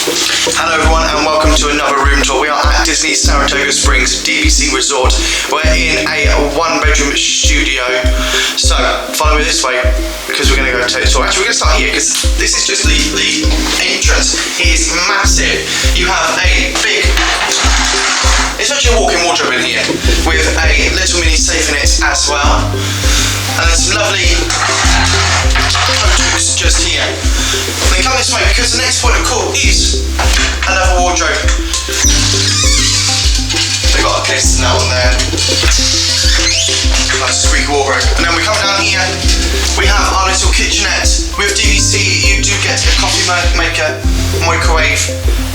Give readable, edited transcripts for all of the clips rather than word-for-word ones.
Hello everyone and welcome to another room tour. We are at Disney's Saratoga Springs DVC Resort. We're in a one-bedroom studio. So follow me this way because we're going to go take a tour. Actually, we're going to start here because this is just the entrance. It is massive. You have a big, it's actually a walk-in wardrobe in here with a little mini safe in it as well. And there's some lovely coats just here. Then come this way because the next point of call is another wardrobe. They've got a case now on there. Nice squeaky wardrobe. And then we come down here, we have our little kitchenette. With DVC you do get a coffee maker, microwave,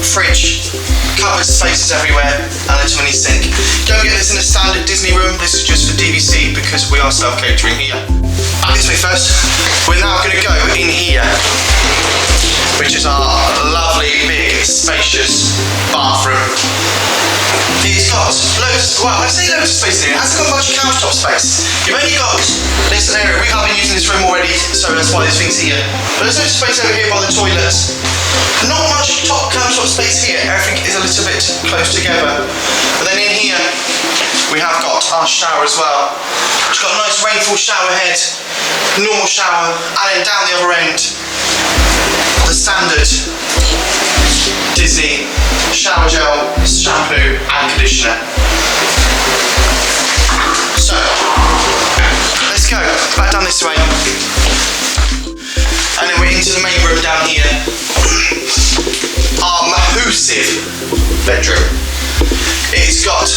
fridge, cupboards, spaces everywhere, and a little mini sink. Don't get this in a standard Disney room, this is just for DVC because we are self-catering here. Back this way first, we're now going to go in here, which is our lovely, big, spacious bathroom. It's got loads, well, I say loads of space in it. It hasn't got much countertop space. You've only got this area. We have been using this room already, so that's why this thing's here. But there's loads of space over here by the toilets. Not much top countertop space here. Everything is a little bit close together. But then in here, we have got our shower as well. It's got a nice rainfall shower head, normal shower, and then down the other end, the standard Disney shower gel, shampoo and conditioner. So, let's go back down this way. And then we're into the main room down here. Our massive bedroom. It's got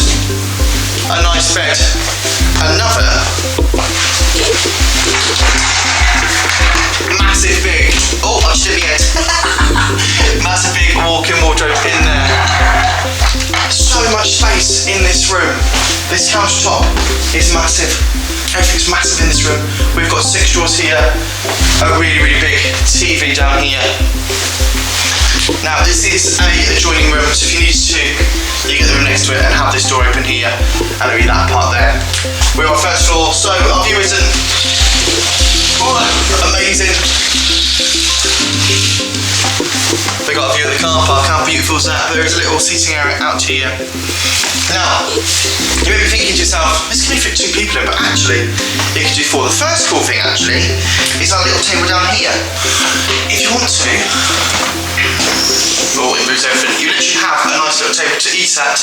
a nice bed. Another massive big, oh I should have massive big walk-in wardrobe in there. So much space in this room. This countertop is massive. Everything's massive in this room. We've got 6 drawers here, a really, really big TV down here. Now this is a adjoining room, so if you need to, you get the room next to it and have this door open here, and it'll be that part there. We're on first floor, so our view isn't amazing. They got a view of the car park. How beautiful is that? There is a little seating area out here. Now, you may be thinking to yourself, this can only fit 2 people in, but actually, you can do 4. The first cool thing actually is our little table down here. If you want to, oh, it moves everything. You literally have a nice little table to eat at,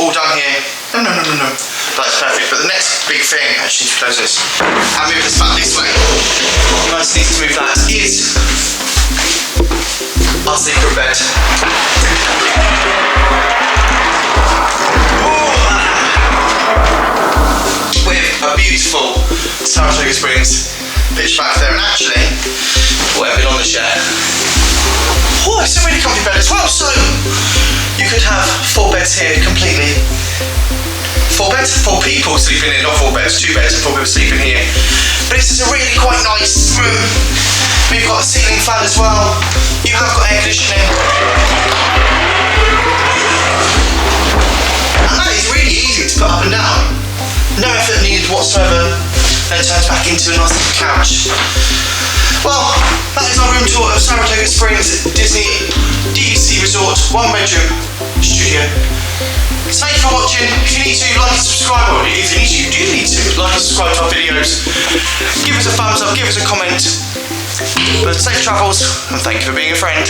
all down here. No. That's perfect. But the next big thing, actually, to close this, and move this back this way. Nice need to move that is our secret bed. With a beautiful Saratoga Springs pitch back there, and actually, whatever on the chair. Oh, it's a really comfy bed as well. So you could have 4 beds here completely. 4 beds, 4 people sleeping in, not 4 beds, 2 beds and 4 people sleeping here. But this is a really quite nice room. We've got a ceiling fan as well. You have got air conditioning. And that is really easy to put up and down. No effort needed whatsoever. Then it turns back into a nice little couch. Well, that is our room tour of Saratoga Springs Disney DVC Resort 1-bedroom studio. Thank you for watching. If you need to, like and subscribe, or if you need to, you do need to like and subscribe to our videos. Give us a thumbs up, give us a comment. But safe travels, and thank you for being a friend.